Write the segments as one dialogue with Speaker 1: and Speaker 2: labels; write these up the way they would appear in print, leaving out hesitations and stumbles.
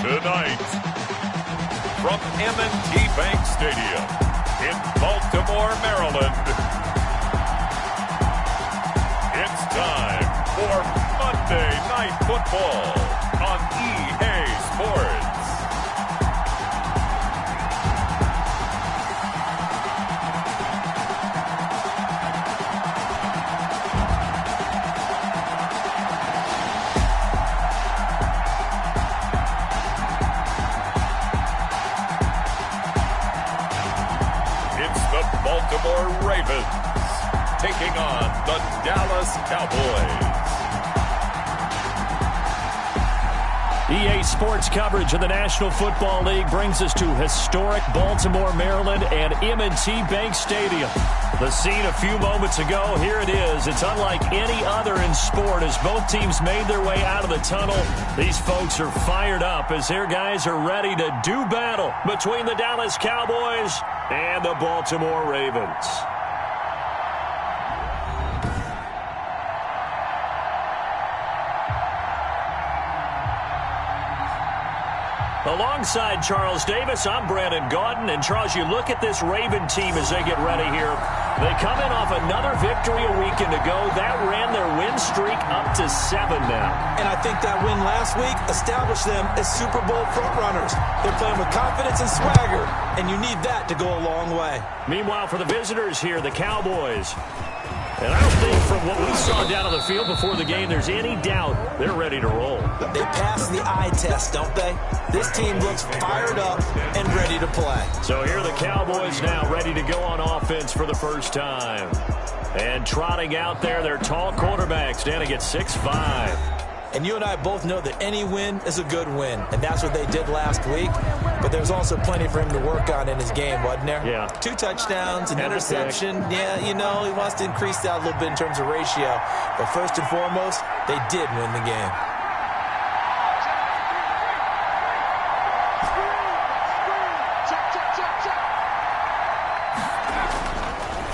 Speaker 1: Tonight, from M&T Bank Stadium in Baltimore, Maryland, it's time for Monday Night Football on EA Sports. Baltimore Ravens taking on the Dallas Cowboys.
Speaker 2: EA Sports coverage of the National Football League brings us to historic Baltimore, Maryland and M&T Bank Stadium. The scene a few moments ago, here it is. It's unlike any other in sport as both teams made their way out of the tunnel. These folks are fired up as their guys are ready to do battle between the Dallas Cowboys and the Baltimore Ravens. Alongside Charles Davis, I'm Brandon Gaudin. And Charles, you look at this Raven team as they get ready here. They come in off another victory a weekend ago. That ran their win streak up to 7 now.
Speaker 3: And I think that win last week established them as Super Bowl frontrunners. They're playing with confidence and swagger, and you need that to go a long way.
Speaker 2: Meanwhile, for the visitors here, the Cowboys. And I don't think from what we saw down on the field before the game, there's any doubt they're ready to roll.
Speaker 3: They pass the eye test, don't they? This team looks fired up and ready to play.
Speaker 2: So here are the Cowboys now ready to go on offense for the first time. And trotting out there, their tall quarterback standing at 6'5".
Speaker 3: And you and I both know that any win is a good win, and that's what they did last week. But there's also plenty for him to work on in his game, wasn't there?
Speaker 2: Yeah.
Speaker 3: 2 touchdowns, an interception. Yeah, you know, he wants to increase that a little bit in terms of ratio. But first and foremost, they did win the game.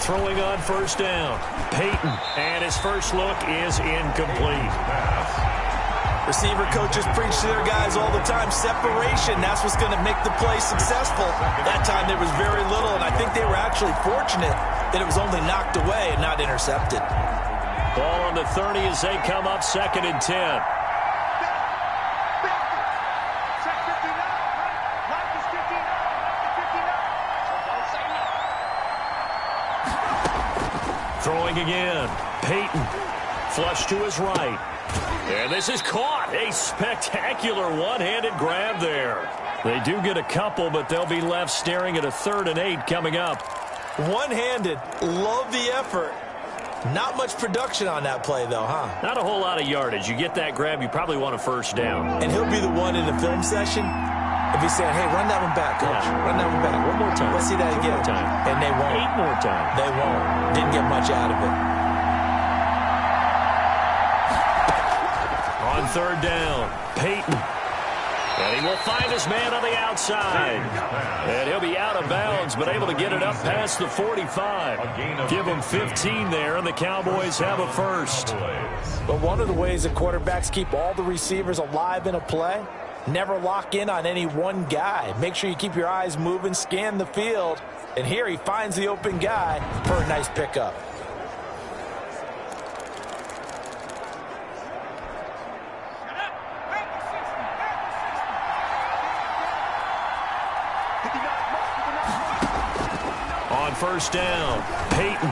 Speaker 2: Throwing on first down, Peyton, and his first look is incomplete.
Speaker 3: Receiver coaches preach to their guys all the time. Separation, that's what's going to make the play successful. That time there was very little, and I think they were actually fortunate that it was only knocked away and not intercepted.
Speaker 2: Ball on the 30 as they come up 2nd and 10. Throwing again, Peyton, flush to his right. And this is caught. A spectacular one-handed grab there. They do get a couple, but they'll be left staring at a 3rd and 8 coming up.
Speaker 3: One-handed. Love the effort. Not much production on that play, though, huh?
Speaker 2: Not a whole lot of yardage. You get that grab, you probably want a first down.
Speaker 3: And he'll be the one in the film session if he's saying, hey, run that one back, coach.
Speaker 2: Yeah.
Speaker 3: Run that one back.
Speaker 2: One more time.
Speaker 3: Let's see that again.
Speaker 2: 1 more time.
Speaker 3: And they won't.
Speaker 2: 8 more times.
Speaker 3: They won't. Didn't get much out of it.
Speaker 2: On 3rd down, Peyton. And he will find his man on the outside. And he'll be out of bounds, but able to get it up past the 45. Give him 15 there, and the Cowboys have a first.
Speaker 3: But one of the ways that quarterbacks keep all the receivers alive in a play, never lock in on any one guy. Make sure you keep your eyes moving, scan the field. And here he finds the open guy for a nice pickup.
Speaker 2: On first down, Peyton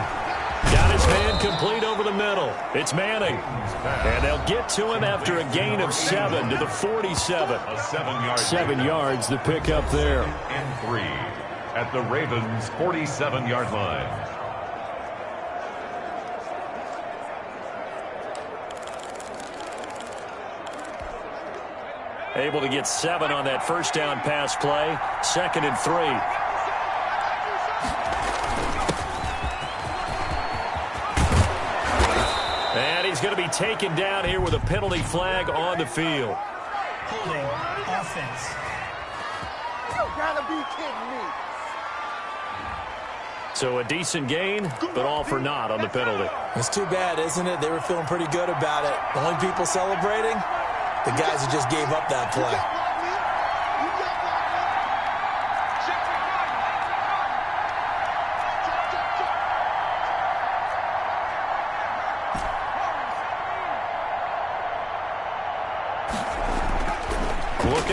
Speaker 2: got his man complete over the middle. It's Manning. And they'll get to him after a gain of 7 to the 47. 7 yards the pick up there.
Speaker 1: And 3 at the Ravens' 47-yard line.
Speaker 2: Able to get 7 on that first down pass play. 2nd and 3. He's going to be taken down here with a penalty flag on the field.
Speaker 4: Holding offense.
Speaker 5: You gotta be kidding me.
Speaker 2: So a decent gain, but all for naught on the penalty.
Speaker 3: It's too bad, isn't it? They were feeling pretty good about it. The only people celebrating, the guys who just gave up that play.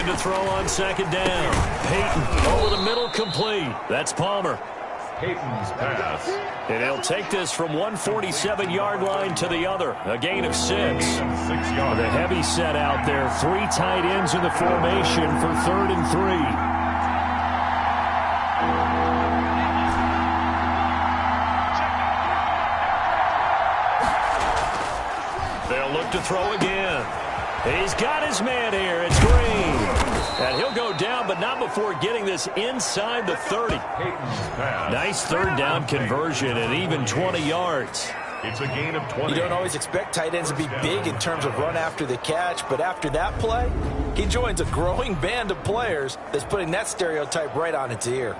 Speaker 2: Looking to throw on second down. Peyton over the middle, complete. That's Palmer.
Speaker 1: Peyton's pass.
Speaker 2: And he'll take this from 147-yard line to the other. A gain of 6.
Speaker 1: 6 yards.
Speaker 2: The heavy set out there. 3 tight ends in the formation for 3rd and 3. To throw again. He's got his man here. It's Green. And he'll go down, but not before getting this inside the 30. Nice 3rd down conversion and even 20 yards.
Speaker 1: It's a gain of 20.
Speaker 3: You don't always expect tight ends to be big in terms of run after the catch, but after that play, he joins a growing band of players that's putting that stereotype right on its ear.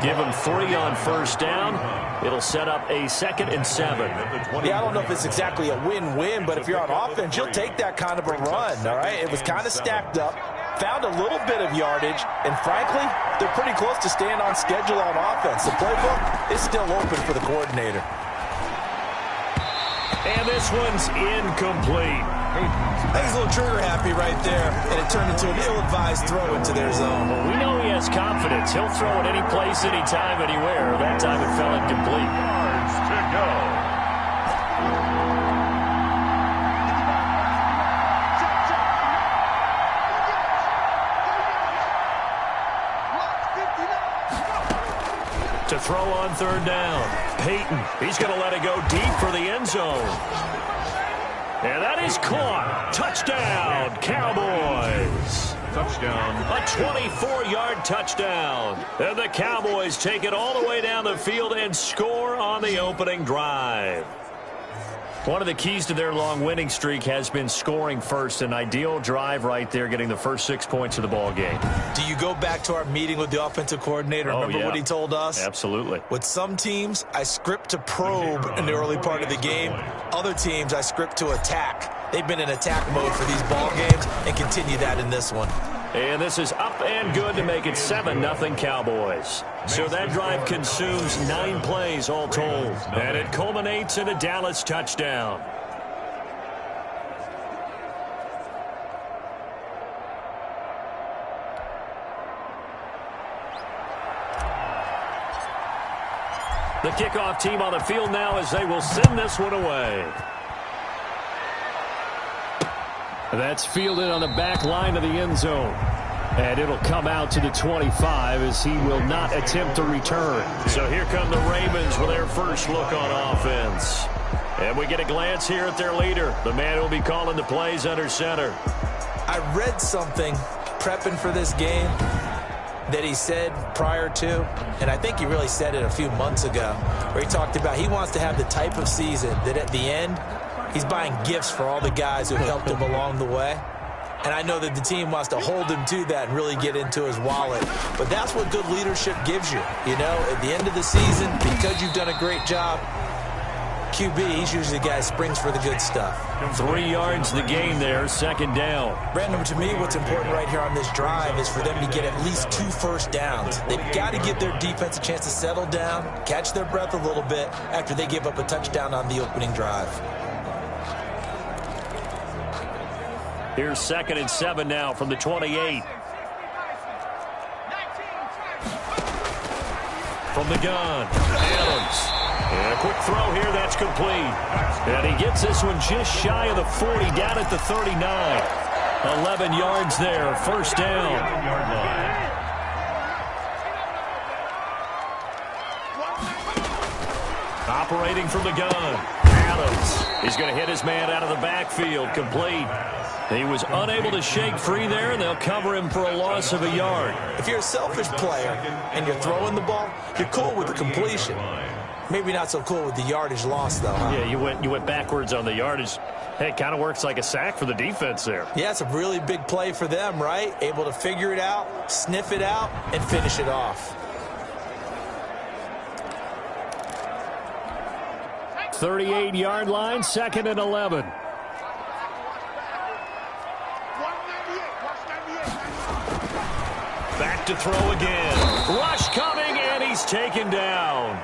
Speaker 2: Give him 3 on 1st down. It'll set up a 2nd and 7.
Speaker 3: Yeah, I don't know if it's exactly a win-win, but if you're on offense, you'll take that kind of a run, all right? It was kind of stacked up, found a little bit of yardage, and frankly, they're pretty close to staying on schedule on offense. The playbook is still open for the coordinator.
Speaker 2: And this one's incomplete.
Speaker 3: I think he's a little trigger happy right there, and it turned into an ill-advised throw into their zone.
Speaker 2: Well, we know he has confidence. He'll throw it any place, anytime, anywhere. That time it fell incomplete.
Speaker 1: Yards to go.
Speaker 2: To throw on 3rd down. Peyton, he's going to let it go deep for the end zone. And that is caught. Touchdown, Cowboys.
Speaker 1: Touchdown.
Speaker 2: A 24-yard touchdown. And the Cowboys take it all the way down the field and score on the opening drive. One of the keys to their long winning streak has been scoring first. An ideal drive right there, getting the first 6 points of the ball game.
Speaker 3: Do you go back to our meeting with the offensive coordinator? Remember what he told us?
Speaker 2: Absolutely.
Speaker 3: With some teams, I script to probe in the early part of the game. Other teams, I script to attack. They've been in attack mode for these ball games and continue that in this one.
Speaker 2: And this is up and good to make it 7-0 Cowboys. So that drive consumes 9 plays all told. And it culminates in a Dallas touchdown. The kickoff team on the field now as they will send this one away. That's fielded on the back line of the end zone. And it'll come out to the 25 as he will not attempt to return. So here come the Ravens with their first look on offense. And we get a glance here at their leader, the man who will be calling the plays under center.
Speaker 3: I read something prepping for this game that he said prior to, and I think he really said it a few months ago, where he talked about he wants to have the type of season that at the end, he's buying gifts for all the guys who helped him along the way. And I know that the team wants to hold him to that and really get into his wallet. But that's what good leadership gives you. You know, at the end of the season, because you've done a great job, QB, he's usually the guy who springs for the good stuff.
Speaker 2: 3 yards the gain there, 2nd down.
Speaker 3: Brandon, to me, what's important right here on this drive is for them to get at least 2 first downs. They've got to give their defense a chance to settle down, catch their breath a little bit after they give up a touchdown on the opening drive.
Speaker 2: Here's 2nd and 7 now from the 28. From the gun, Adams. And a quick throw here, that's complete. And he gets this one just shy of the 40, down at the 39. 11 yards there, first down. Operating from the gun, Adams. He's going to hit his man out of the backfield, complete. He was unable to shake free there, and they'll cover him for a loss of a yard.
Speaker 3: If you're a selfish player and you're throwing the ball, you're cool with the completion. Maybe not so cool with the yardage loss, though, huh?
Speaker 2: Yeah, you went backwards on the yardage. Hey, it kind of works like a sack for the defense there.
Speaker 3: Yeah, it's a really big play for them, right? Able to figure it out, sniff it out, and finish it off.
Speaker 2: 38-yard line, 2nd and 11. Back to throw again. Rush coming, and he's taken down.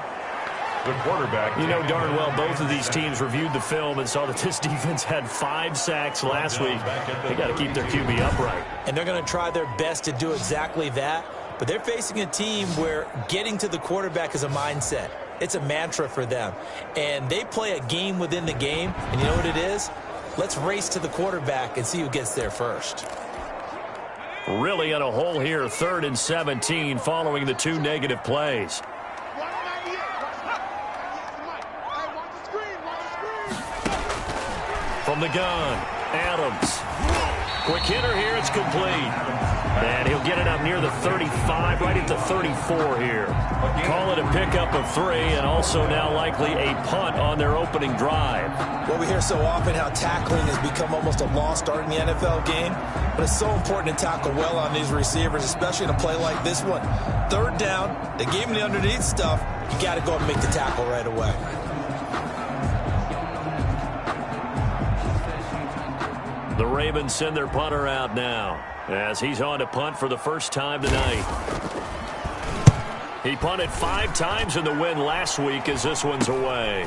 Speaker 1: The quarterback.
Speaker 2: You know darn well both of these teams reviewed the film and saw that this defense had 5 sacks last week. They got to keep their QB upright.
Speaker 3: And they're going to try their best to do exactly that. But they're facing a team where getting to the quarterback is a mindset. It's a mantra for them. And they play a game within the game. And you know what it is? Let's race to the quarterback and see who gets there first.
Speaker 2: Really in a hole here, 3rd and 17 following the 2 negative plays. From the gun, Adams. Quick hitter here, it's complete. And he'll get it up near the 35, right at the 34 here. Call it a pickup of 3, and also now likely a punt on their opening drive.
Speaker 3: Well, we hear so often how tackling has become almost a lost art in the NFL game, but it's so important to tackle well on these receivers, especially in a play like this one. 3rd down, they gave him the underneath stuff. You got to go and make the tackle right away.
Speaker 2: The Ravens send their punter out now as he's on to punt for the first time tonight. He punted 5 times in the win last week as this one's away.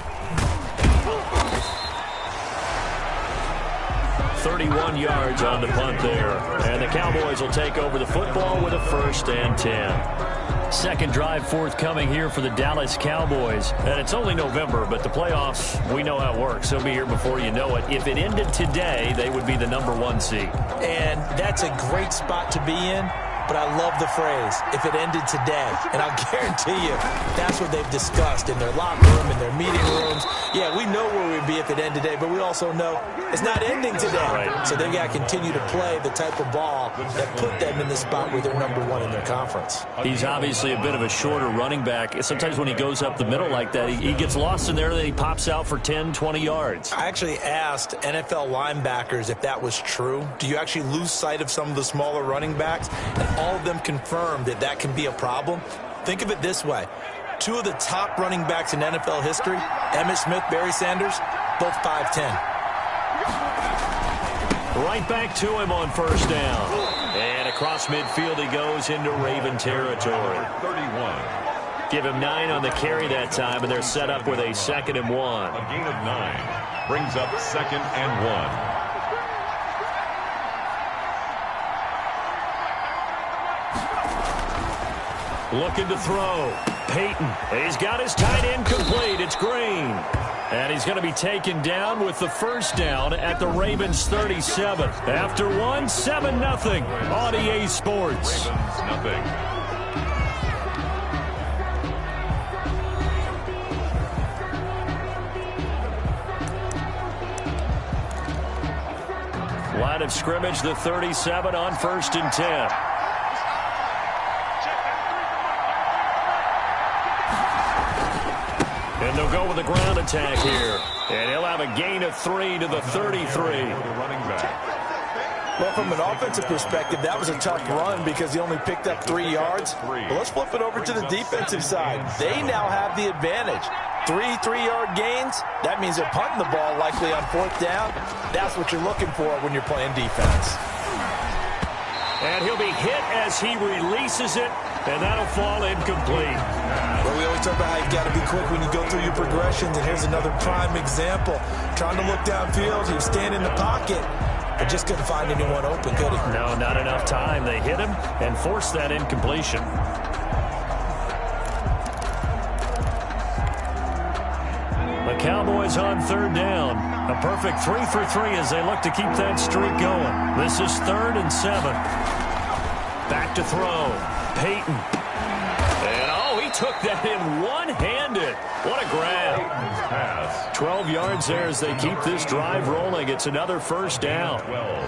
Speaker 2: 31 yards on the punt there. And the Cowboys will take over the football with a 1st and 10. Second drive forthcoming here for the Dallas Cowboys. And it's only November, but the playoffs, we know how it works. They'll be here before you know it. If it ended today, they would be the #1 seed.
Speaker 3: And that's a great spot to be in. But I love the phrase, if it ended today. And I'll guarantee you, that's what they've discussed in their locker room, in their meeting rooms. Yeah, we know where we'd be if it ended today, but we also know it's not ending today.
Speaker 2: Right.
Speaker 3: So they've got to continue to play the type of ball that put them in the spot where they're #1 in their conference.
Speaker 2: He's obviously a bit of a shorter running back. Sometimes when he goes up the middle like that, he gets lost in there, and then he pops out for 10, 20 yards.
Speaker 3: I actually asked NFL linebackers if that was true. Do you actually lose sight of some of the smaller running backs? And all of them confirmed that that can be a problem. Think of it this way. 2 of the top running backs in NFL history, Emmitt Smith, Barry Sanders, both 5'10".
Speaker 2: Right back to him on 1st down. And across midfield he goes into Raven territory.
Speaker 1: 31.
Speaker 2: Give him 9 on the carry that time, and they're set up with a 2nd and 1.
Speaker 1: A gain of 9 brings up 2nd and 1.
Speaker 2: Looking to throw. Peyton. He's got his tight end complete. It's Green. And he's going to be taken down with the 1st down at the Ravens 37. After 1, 7-0 on EA Sports.
Speaker 1: Ravens, nothing.
Speaker 2: Line of scrimmage, the 37 on 1st and 10. And they'll go with a ground attack here. And he'll have a gain of 3 to the 33.
Speaker 3: Well, from an offensive perspective, that was a tough run because he only picked up 3 yards. But let's flip it over to the defensive side. They now have the advantage. 3 3-yard gains, that means they're punting the ball likely on 4th down. That's what you're looking for when you're playing defense.
Speaker 2: And he'll be hit as he releases it, and that'll fall incomplete.
Speaker 3: Well, we always talk about how you've got to be quick when you go through your progressions, and here's another prime example. Trying to look downfield, he was standing in the pocket, but just couldn't find anyone open, could he?
Speaker 2: No, not enough time. They hit him and forced that incompletion. The Cowboys on 3rd down. A perfect 3 for 3 as they look to keep that streak going. This is 3rd and 7. Back to throw. Peyton. And, oh, he took that in one-handed. What a grab. 12 yards there as they keep this drive rolling. It's another 1st down.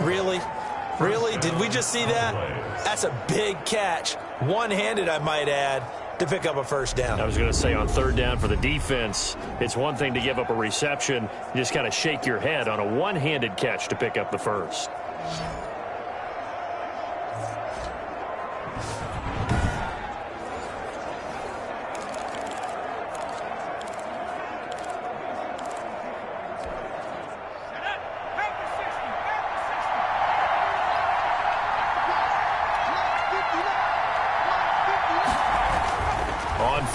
Speaker 3: Really? Really? Did we just see that? That's a big catch. One-handed, I might add, to pick up a 1st down.
Speaker 2: I was going to say on 3rd down for the defense, it's one thing to give up a reception. You just kind of shake your head on a one-handed catch to pick up the 1st.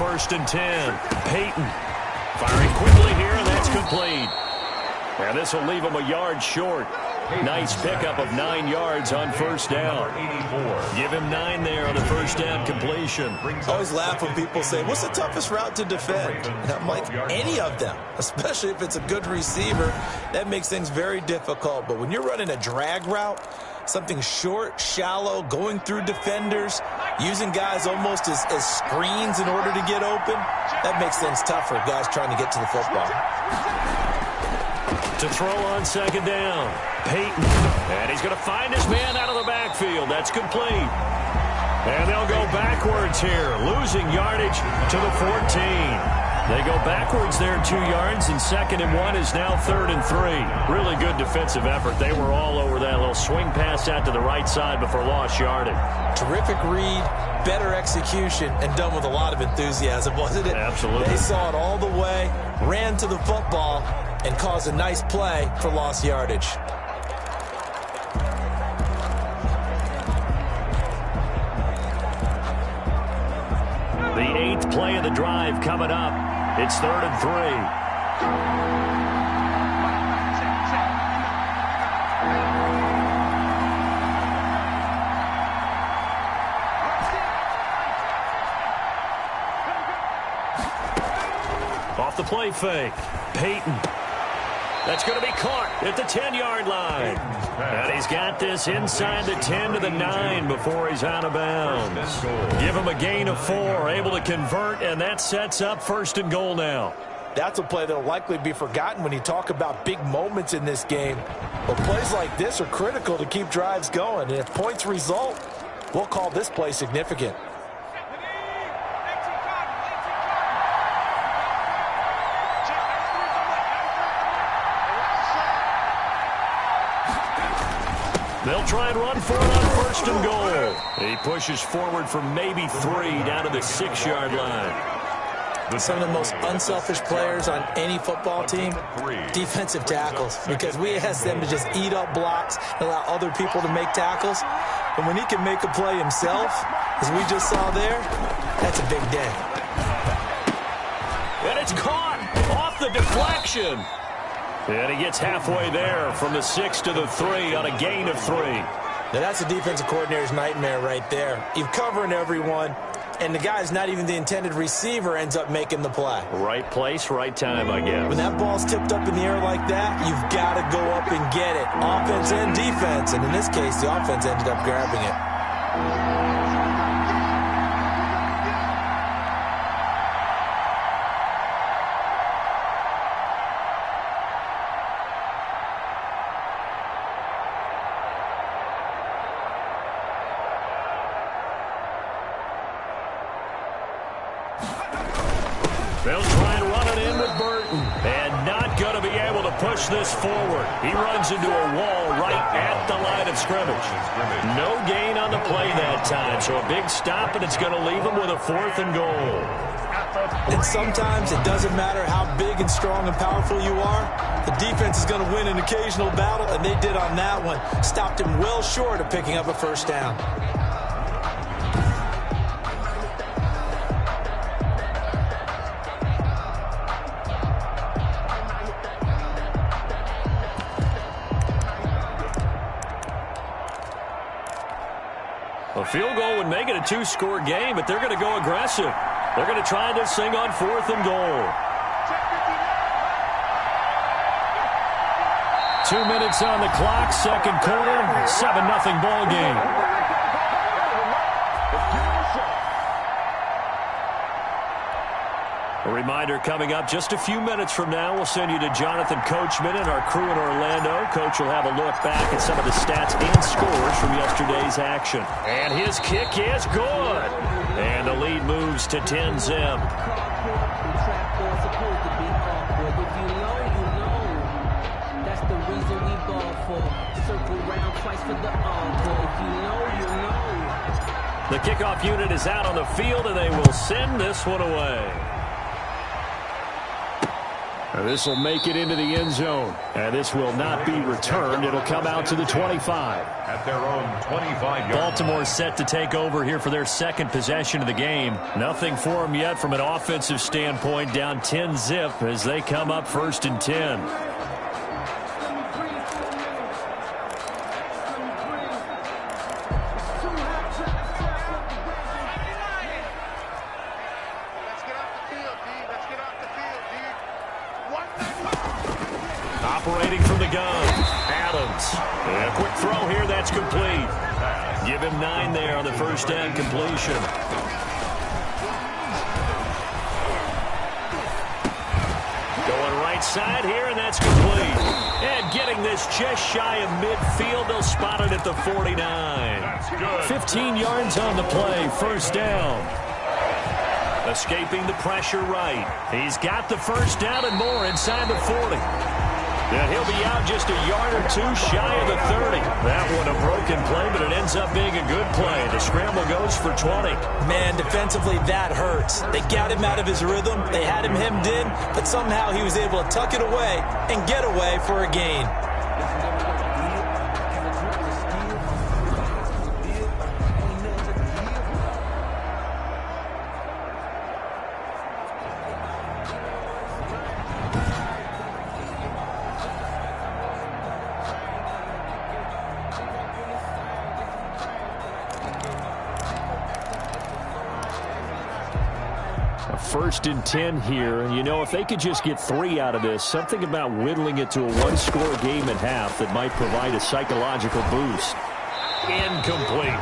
Speaker 2: 1st and 10. Peyton firing quickly here, and that's complete. And this will leave him a yard short. Nice pickup of 9 yards on 1st down. Give him 9 there on the 1st down completion.
Speaker 3: I always laugh when people say, what's the toughest route to defend? And I'm like, any of them, especially if it's a good receiver. That makes things very difficult. But when you're running a drag route, something short, shallow, going through defenders, using guys almost as screens in order to get open, that makes things tough for guys trying to get to the football.
Speaker 2: To throw on 2nd down, Peyton. And he's going to find his man out of the backfield. That's complete. And they'll go backwards here, losing yardage to the 14. They go backwards there 2 yards, and 2nd and 1 is now 3rd and 3. Really good defensive effort. They were all over that little swing pass out to the right side before lost yardage. Terrific read, better execution, and done with a lot of enthusiasm, wasn't it? Absolutely. They saw it all the way, ran to the football, and caused a nice play for lost yardage. The 8th play of the drive coming up. It's 3rd and 3. Off the play fake. Peyton. That's going to be caught at the 10-yard line. And he's got this inside the 10 to the 9 before he's out of bounds. Give him a gain of 4, able to convert, and that sets up 1st and goal now. That's a play that will likely be forgotten when you talk about big moments in this game. But plays like this are critical to keep drives going. And if points result, we'll call this play significant. They'll try and run for it on 1st and goal. He pushes forward for maybe 3 down to the 6-yard line. Some of the most unselfish players on any football team, defensive tackles, because we ask them to just eat up blocks and allow other people to make tackles. And when he can make a play himself, as we just saw there, that's a big day. And it's caught off the deflection. And he gets halfway there from the 6 to the 3 on a gain of 3. Now that's a defensive coordinator's nightmare right there. You're covering everyone, and the guy's not even the intended receiver ends up making the play. Right place, right time, I guess. When that ball's tipped up in the air like that, you've got to go up and get it. Offense and defense, and in this case, the offense ended up grabbing it. They'll try and run it in with Burton. And not going to be able to push this forward. He runs into a wall right at the line of scrimmage. No gain on the play that time. So a big stop, and it's going to leave him with a 4th and goal. And sometimes it doesn't matter how big and strong and powerful you are. The defense is going to win an occasional battle, and they did on that one. Stopped him well short of picking up a 1st down. A field goal would make it a 2-score game, but they're going to go aggressive. They're going to try this thing on 4th and goal. 2 minutes on the clock, 2nd quarter, 7-0 ball game. A reminder coming up just a few minutes from now, we'll send you to Jonathan Coachman and our crew in Orlando. Coach will have a look back at some of the stats and scores from yesterday's action. And his kick is good. And the lead moves to 10-zip. The kickoff unit is out on the field, and they will send this one away. This will make it into the end zone. And this will not be returned. It'll come out to the 25.
Speaker 1: At their own 25-yard.
Speaker 2: Baltimore set to take over here for their second possession of the game. Nothing for them yet from an offensive standpoint. Down 10-zip as they come up 1st and 10. Operating from the gun, Adams. A quick throw here, that's complete. Give him 9 there on the first down completion. Going right side here, and that's complete. And getting this just shy of midfield, they'll spot it at the 49.
Speaker 1: That's good.
Speaker 2: 15 yards on the play, first down. Escaping the pressure right. He's got the first down and more inside the 40. And he'll be out just a yard or two shy of the 30. That one a broken play, but it ends up being a good play. The scramble goes for 20.
Speaker 3: Man, defensively, that hurts. They got him out of his rhythm. They had him hemmed in, but somehow he was able to tuck it away and get away for a gain.
Speaker 2: First and 10 here. And, you know, if they could just get 3 out of this, something about whittling it to a one-score game at half that might provide a psychological boost.
Speaker 3: Incomplete.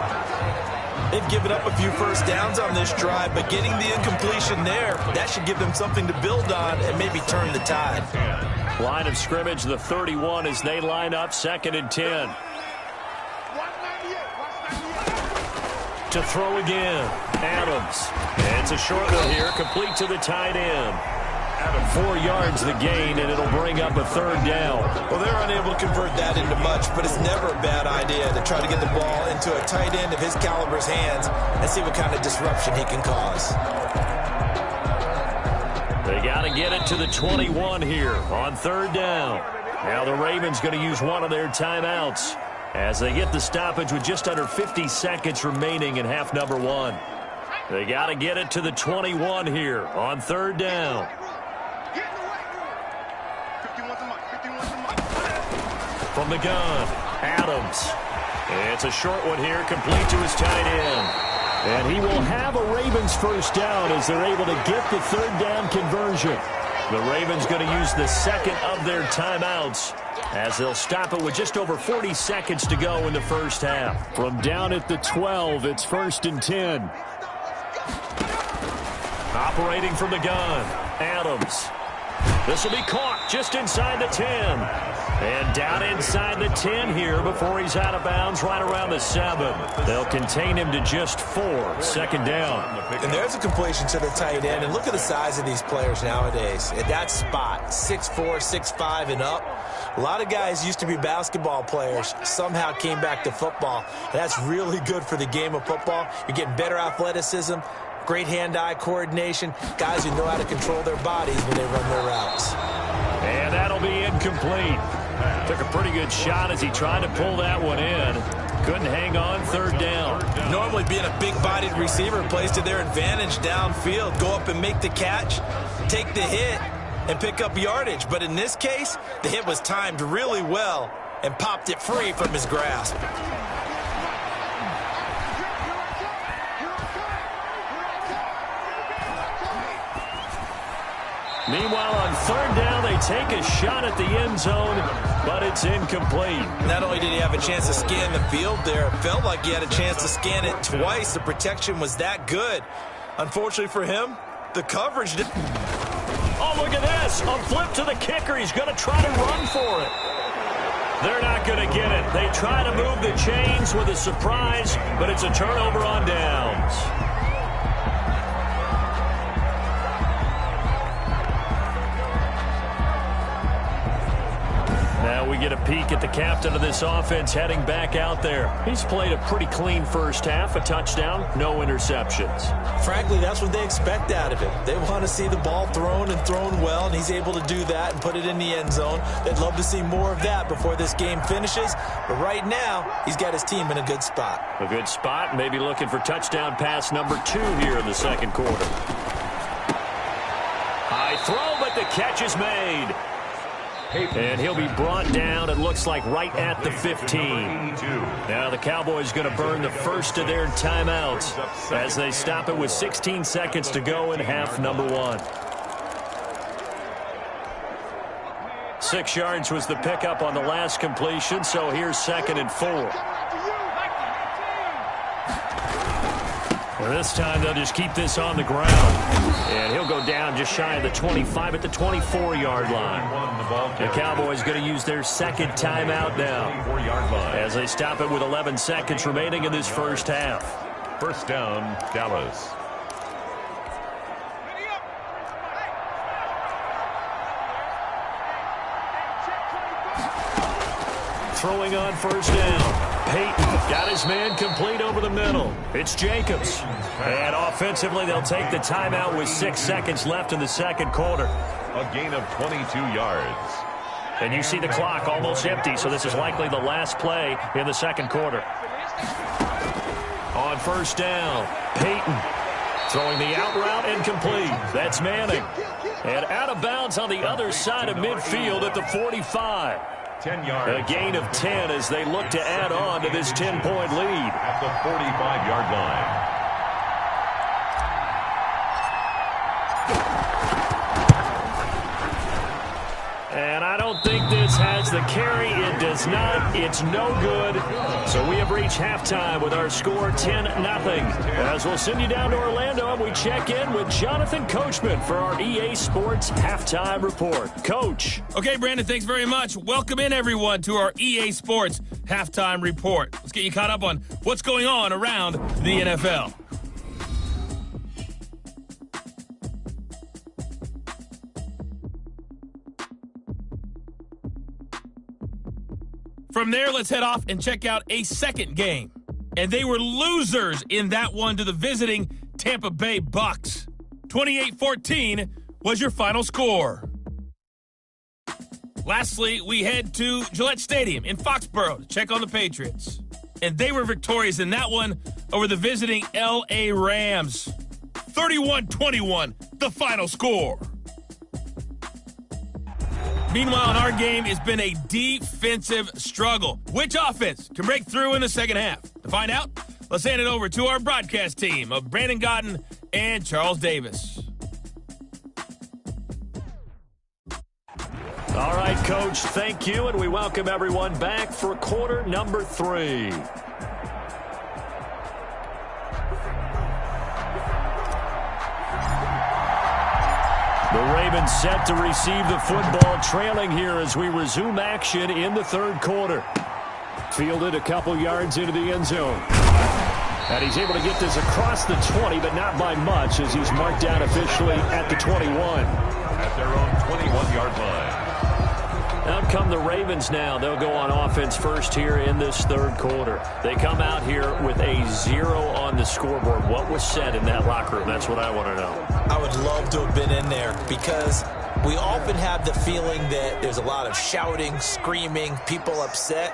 Speaker 3: They've given up a few first downs on this drive, but getting the incompletion there, that should give them something to build on and maybe turn the tide.
Speaker 2: Line of scrimmage, the 31 as they line up, 2nd and 10. To throw again, Adams. And it's a short one here, complete to the tight end. 4 yards the gain, and it'll bring up a 3rd down.
Speaker 3: Well, they're unable to convert that into much, but it's never a bad idea to try to get the ball into a tight end of his caliber's hands and see what kind of disruption he can cause.
Speaker 2: They got to get it to the 21 here on 3rd down. Now the Ravens going to use one of their timeouts as they get the stoppage with just under 50 seconds remaining in half number 1. They got to get it to the 21 here on 3rd down. From the gun, Adams. It's a short one here, complete to his tight end. And he will have a Ravens first down as they're able to get the 3rd down conversion. The Ravens going to use the second of their timeouts as they'll stop it with just over 40 seconds to go in the first half. From down at the 12, it's 1st and 10. Operating from the gun, Adams. This will be caught just inside the 10. And down inside the 10 here before he's out of bounds right around the 7. They'll contain him to just 4. 2nd down.
Speaker 3: And there's a completion to the tight end. And look at the size of these players nowadays. At that spot, 6'4", 6'5", and up. A lot of guys used to be basketball players, somehow came back to football. And that's really good for the game of football. You're getting better athleticism, great hand-eye coordination, guys who know how to control their bodies when they run their routes.
Speaker 2: And that'll be incomplete. Took a pretty good shot as he tried to pull that one in. Couldn't hang on, 3rd down.
Speaker 3: Normally being a big-bodied receiver plays to their advantage downfield. Go up and make the catch, take the hit, and pick up yardage. But in this case, the hit was timed really well and popped it free from his grasp.
Speaker 2: Meanwhile, on 3rd down, they take a shot at the end zone, but it's incomplete.
Speaker 3: Not only did he have a chance to scan the field there, it felt like he had a chance to scan it twice. The protection was that good. Unfortunately for him, the coverage didn't.
Speaker 2: Oh, look at this. A flip to the kicker. He's going to try to run for it. They're not going to get it. They try to move the chains with a surprise, but it's a turnover on downs. Now we get a peek at the captain of this offense heading back out there. He's played a pretty clean first half, a touchdown, no interceptions.
Speaker 3: Frankly, that's what they expect out of him. They want to see the ball thrown and thrown well, and he's able to do that and put it in the end zone. They'd love to see more of that before this game finishes, but right now, he's got his team in a good spot.
Speaker 2: A good spot, maybe looking for touchdown pass number 2 here in the second quarter. High throw, but the catch is made. And he'll be brought down, it looks like, right at the 15. Now the Cowboys going to burn the first of their timeouts as they stop it with 16 seconds to go in half number 1. 6 yards was the pickup on the last completion, so here's 2nd and 4. Well, this time they'll just keep this on the ground. And he'll go down just shy of the 25 at the 24-yard line. The Cowboys going to use their 2nd timeout now as they stop it with 11 seconds remaining in this first half.
Speaker 1: First down, Dallas.
Speaker 2: Throwing on first down. Peyton got his man complete over the middle. It's Jacobs. And offensively, they'll take the timeout with 6 seconds left in the second quarter.
Speaker 1: A gain of 22 yards.
Speaker 2: And you see the clock almost empty, so this is likely the last play in the second quarter. On first down, Peyton throwing the out route and complete. That's Manning. And out of bounds on the other side of midfield at the 45.
Speaker 1: 10 yards.
Speaker 2: A gain of 10 as they look to add on to this 10-point lead.
Speaker 1: At the 45-yard line.
Speaker 2: And I don't think this has the carry. It does not. It's no good. So we have reached halftime with our score 10-0. As we'll send you down to Orlando and we check in with Jonathan Coachman for our EA Sports Halftime Report. Coach.
Speaker 6: Okay, Brandon, thanks very much. Welcome in, everyone, to our EA Sports Halftime Report. Let's get you caught up on what's going on around the NFL. From there, let's head off and check out a second game. And they were losers in that one to the visiting Tampa Bay Bucks. 28-14 was your final score. Lastly, we head to Gillette Stadium in Foxborough to check on the Patriots. And they were victorious in that one over the visiting L.A. Rams. 31-21, the final score. Meanwhile, in our game, it's been a defensive struggle. Which offense can break through in the second half? To find out, let's hand it over to our broadcast team of Brandon Godden and Charles Davis.
Speaker 2: All right, Coach, thank you, and we welcome everyone back for quarter number 3. The Ravens set to receive the football, trailing here as we resume action in the third quarter. Fielded a couple yards into the end zone. And he's able to get this across the 20, but not by much, as he's marked down officially at the 21.
Speaker 1: At their own 21-yard line.
Speaker 2: Out come the Ravens now. They'll go on offense first here in this third quarter. They come out here with a 0 on the scoreboard. What was said in that locker room? That's what I want to know.
Speaker 3: I would love to have been in there because we often have the feeling that there's a lot of shouting, screaming, people upset.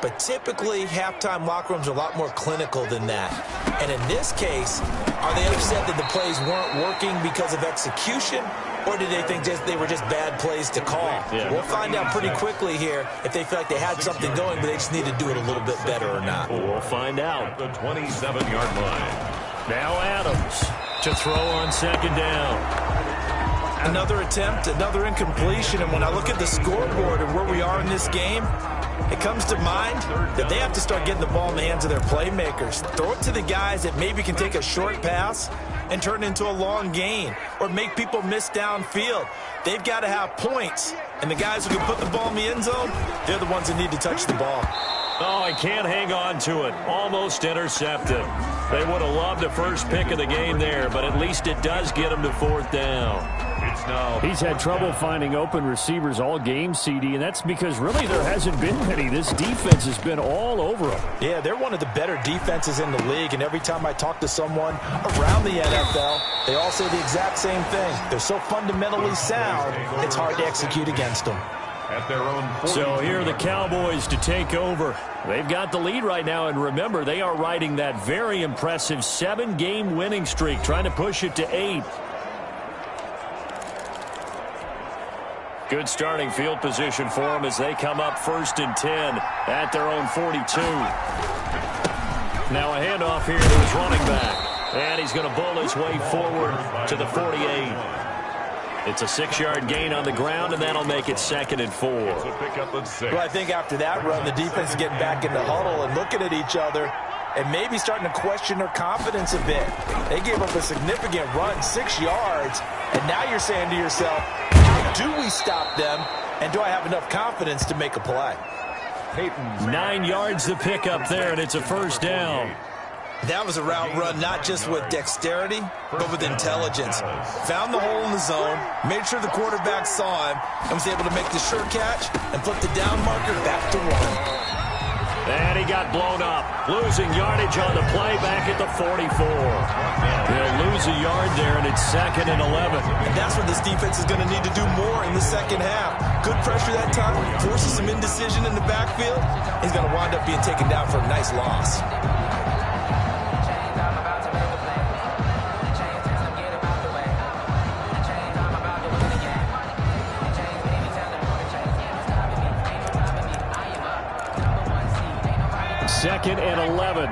Speaker 3: But typically, halftime locker rooms are a lot more clinical than that. And in this case, are they upset that the plays weren't working because of execution? Or did they think they were just bad plays to call?
Speaker 2: Yeah.
Speaker 3: We'll find out pretty quickly here if they feel like they had something going, but they just need to do it a little bit better or not.
Speaker 2: We'll find out.
Speaker 1: At the 27-yard line.
Speaker 2: Now Adams to throw on second down.
Speaker 3: Another attempt, another incompletion, and when I look at the scoreboard and where we are in this game, it comes to mind that they have to start getting the ball in the hands of their playmakers. Throw it to the guys that maybe can take a short pass and turn it into a long gain or make people miss downfield. They've got to have points, and the guys who can put the ball in the end zone, they're the ones that need to touch the ball.
Speaker 2: Oh, he can't hang on to it. Almost intercepted. They would have loved the first pick of the game there, but at least it does get him to 4th down.
Speaker 7: He's had trouble finding open receivers all game, CD, and that's because really there hasn't been many. This defense has been all over him.
Speaker 3: Yeah, they're one of the better defenses in the league, and every time I talk to someone around the NFL, they all say the exact same thing. They're so fundamentally sound, it's hard to execute against them.
Speaker 1: At their own 40.
Speaker 2: So here are the Cowboys to take over. They've got the lead right now, and remember, they are riding that very impressive 7-game winning streak, trying to push it to 8. Good starting field position for them as they come up 1st and 10 at their own 42. Now a handoff here to his running back. And he's going to bull his way forward to the 48. It's a 6-yard gain on the ground, and that'll make it 2nd and 4.
Speaker 3: Well, I think after that run, the defense is getting back in the huddle and looking at each other and maybe starting to question their confidence a bit. They gave up a significant run, 6 yards, and now you're saying to yourself, how do we stop them, and do I have enough confidence to make a play?
Speaker 2: 9 yards to pick up there, and it's a 1st down.
Speaker 3: That was a route run not just with dexterity, but with intelligence. Found the hole in the zone, made sure the quarterback saw him, and was able to make the sure catch and flip the down marker back to run.
Speaker 2: And he got blown up, losing yardage on the play back at the 44. They'll lose a yard there, and it's 2nd and 11.
Speaker 3: And that's what this defense is going to need to do more in the second half. Good pressure that time, forces some indecision in the backfield. He's going to wind up being taken down for a nice loss.
Speaker 2: Second and 11.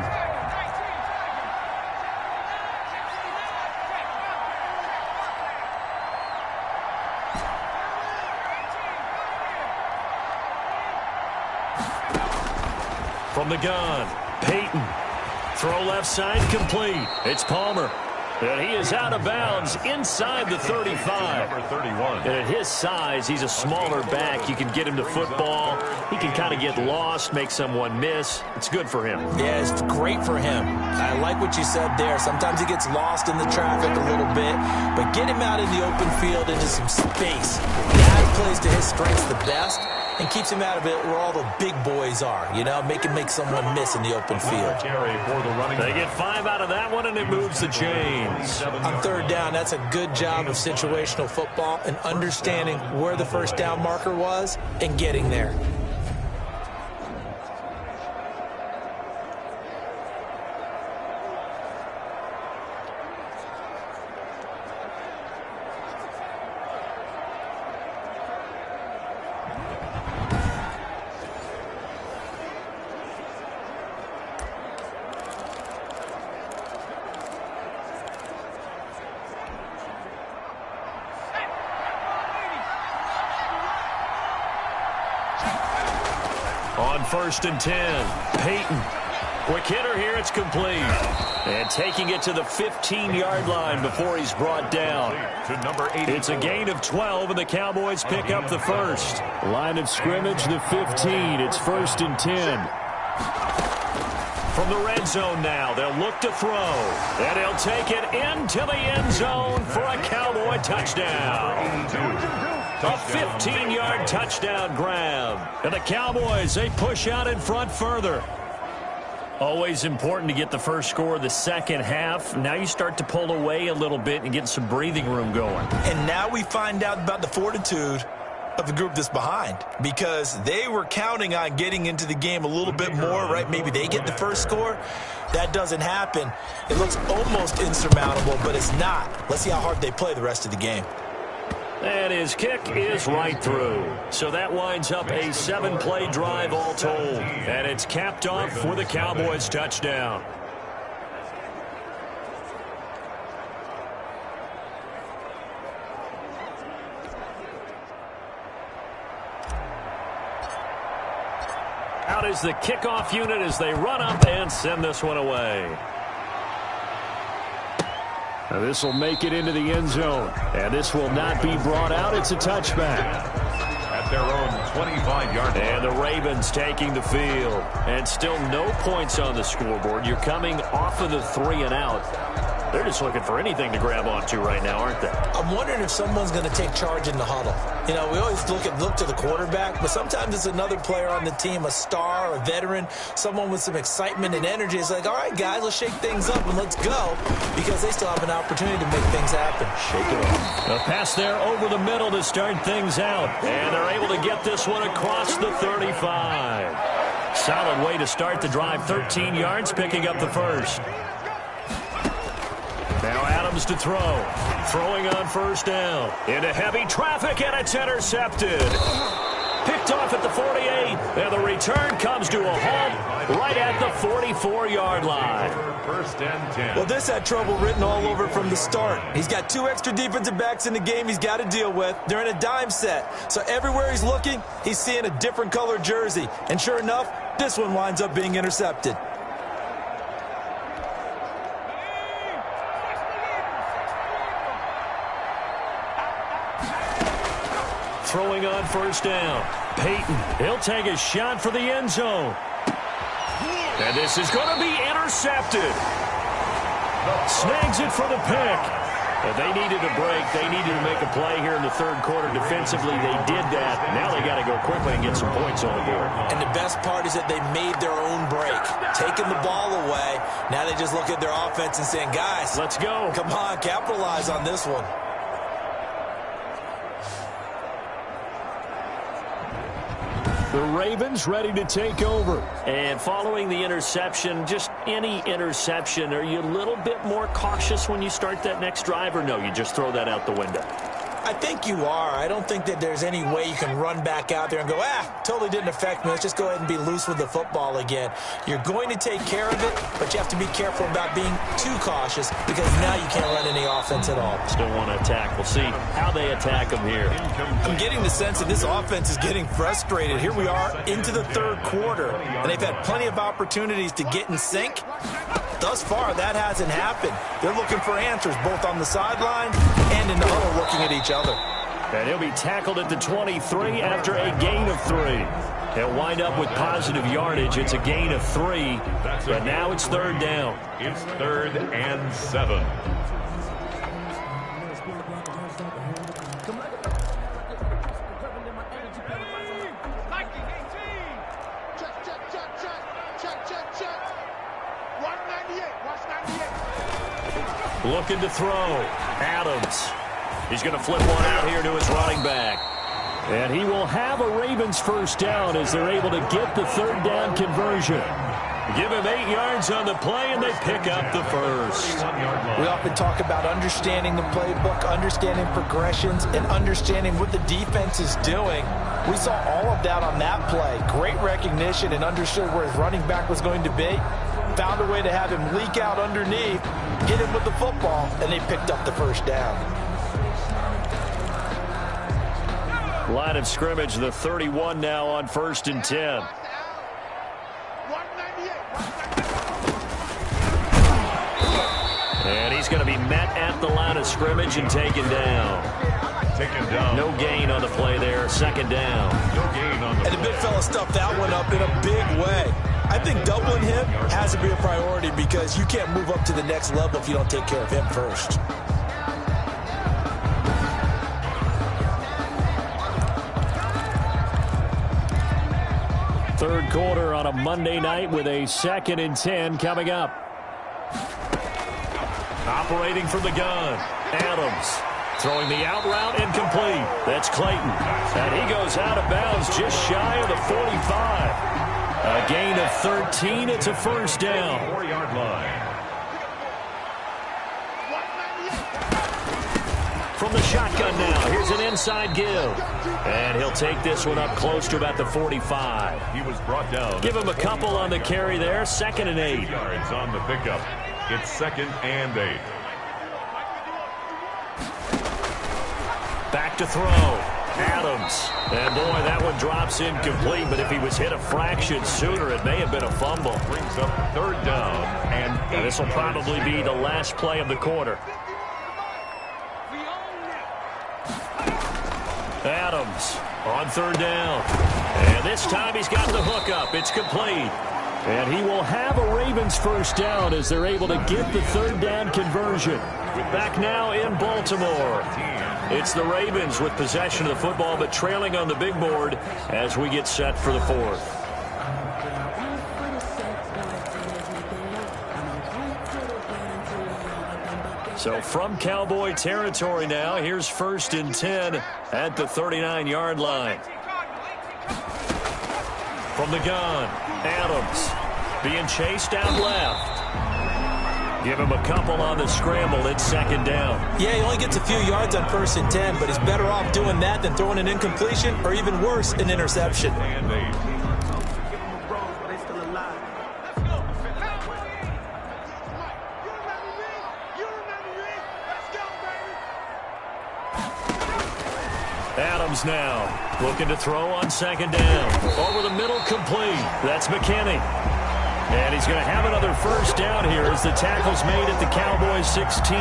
Speaker 2: From the gun, Peyton. Throw left side complete. It's Palmer. And he is out of bounds inside the 35.
Speaker 1: Number 31.
Speaker 2: And at his size, he's a smaller back. You can get him to football. He can kind of get lost, make someone miss. It's good for him.
Speaker 3: Yeah, it's great for him. I like what you said there. Sometimes he gets lost in the traffic a little bit, but get him out in the open field into some space. That plays to his strengths the best and keeps him out of it where all the big boys are, you know, make someone miss in the open field.
Speaker 2: They get 5 out of that one, and it moves the chains.
Speaker 3: On 3rd down, that's a good job of situational football and understanding where the 1st down marker was and getting there.
Speaker 2: On 1st and 10, Peyton. Quick hitter here, it's complete. And taking it to the 15-yard line before he's brought down.
Speaker 1: To number 84.
Speaker 2: It's a gain of 12, and the Cowboys pick up the 1st. Line of scrimmage, the 15. It's 1st and 10. From the red zone now, they'll look to throw. And he'll take it into the end zone for a Cowboy touchdown. A 15-yard touchdown grab. And the Cowboys, they push out in front further. Always important to get the first score of the second half. Now you start to pull away a little bit and get some breathing room going.
Speaker 3: And now we find out about the fortitude of the group that's behind, because they were counting on getting into the game a little bit more, right? Maybe they get the first score. That doesn't happen. It looks almost insurmountable, but it's not. Let's see how hard they play the rest of the game.
Speaker 2: And his kick is right through. So that winds up a 7-play drive all told. And it's capped off with a Cowboys touchdown. Out is the kickoff unit as they run up and send this one away.
Speaker 7: Now this will make it into the end zone. And this will not be brought out. It's a touchback.
Speaker 1: at their own 25-yard line.
Speaker 2: And the Ravens taking the field. And still no points on the scoreboard. You're coming off of the 3 and out. They're just looking for anything to grab onto right now, aren't they?
Speaker 3: I'm wondering if someone's going to take charge in the huddle. You know, we always look to the quarterback, but sometimes it's another player on the team, a star, a veteran, someone with some excitement and energy. It's like, all right, guys, let's shake things up and let's go, because they still have an opportunity to make things happen.
Speaker 2: Shake it up. A pass there over the middle to start things out, and they're able to get this one across the 35. Solid way to start the drive, 13 yards, picking up the first. Now Adams to throw. Throwing on first down. Into heavy traffic, and it's intercepted. Picked off at the 48, and the return comes to a halt right at the 44-yard line.
Speaker 1: First and 10.
Speaker 3: Well, this had trouble written all over from the start. He's got 2 extra defensive backs in the game he's got to deal with. They're in a dime set. So everywhere he's looking, he's seeing a different color jersey. And sure enough, this one winds up being intercepted.
Speaker 2: Throwing on first down. Peyton, he'll take a shot for the end zone. And this is going to be intercepted. Snags it for the pick. They needed a break. They needed to make a play here in the third quarter defensively. They did that. Now they got to go quickly and get some points on the board.
Speaker 3: And the best part is that they made their own break. Taking the ball away. Now they just look at their offense and saying, guys,
Speaker 2: let's go.
Speaker 3: Come on, capitalize on this one.
Speaker 7: The Ravens ready to take over.
Speaker 2: And following the interception, just any interception, are you a little bit more cautious when you start that next drive, or no, you just throw that out the window?
Speaker 3: I think you are. I don't think that there's any way you can run back out there and go, totally didn't affect me. Let's just go ahead and be loose with the football again. You're going to take care of it, but you have to be careful about being too cautious, because now you can't run any offense at all.
Speaker 2: Still want to attack. We'll see how they attack them here.
Speaker 3: I'm getting the sense that this offense is getting frustrated. Here we are into the third quarter, and they've had plenty of opportunities to get in sync. Thus far, that hasn't happened. They're looking for answers both on the sideline and in the huddle looking at each other.
Speaker 2: And he'll be tackled at the 23 after a gain of 3. He'll wind up with positive yardage. It's a gain of 3, but now it's third down.
Speaker 1: It's 3rd and 7.
Speaker 2: Looking to throw. Adams. He's going to flip one out here to his running back.
Speaker 7: And he will have a Ravens first down as they're able to get the third down conversion.
Speaker 2: Give him 8 yards on the play, and they pick up the first.
Speaker 3: We often talk about understanding the playbook, understanding progressions, and understanding what the defense is doing. We saw all of that on that play. Great recognition and understood where his running back was going to be. Found a way to have him leak out underneath, hit him with the football, and they picked up the first down.
Speaker 2: Line of scrimmage, the 31 now on 1st and 10. And he's going to be met at the line of scrimmage and taken down. No gain on the play there. Second down.
Speaker 1: No gain on the
Speaker 3: And the big fella stuffed that one up in a big way. I think doubling him has to be a priority, because you can't move up to the next level if you don't take care of him first.
Speaker 7: Third quarter on a Monday night with a 2nd and 10 coming up.
Speaker 2: Operating from the gun. Adams. Throwing the out route, incomplete. That's Clayton. And he goes out of bounds just shy of the 45. A gain of 13. It's a first down.
Speaker 1: 4-yard line.
Speaker 2: From the shotgun now. Here's an inside give. And he'll take this one up close to about the 45.
Speaker 1: He was brought down.
Speaker 2: Give him a couple on the carry there. 2nd and 8.
Speaker 1: Yards on the pickup. It's 2nd and 8.
Speaker 2: Back to throw. Adams. And boy, that one drops incomplete, but if he was hit a fraction sooner, it may have been a fumble.
Speaker 1: Brings up 3rd down and 8.
Speaker 2: This will probably be the last play of the quarter. Adams on third down. And this time he's got the hook up. It's complete. And he will have a Ravens first down as they're able to get the third down conversion. Back now in Baltimore. It's the Ravens with possession of the football, but trailing on the big board as we get set for the fourth. So from Cowboy territory now, here's 1st and 10 at the 39-yard line. From the gun, Adams being chased down left. Give him a couple on the scramble. It's 2nd down.
Speaker 3: Yeah, he only gets a few yards on 1st and 10, but he's better off doing that than throwing an incompletion or even worse, an interception.
Speaker 2: Adams now looking to throw on 2nd down. Over the middle, complete. That's McKinney. And he's going to have another first down here as the tackle's made at the Cowboys 16.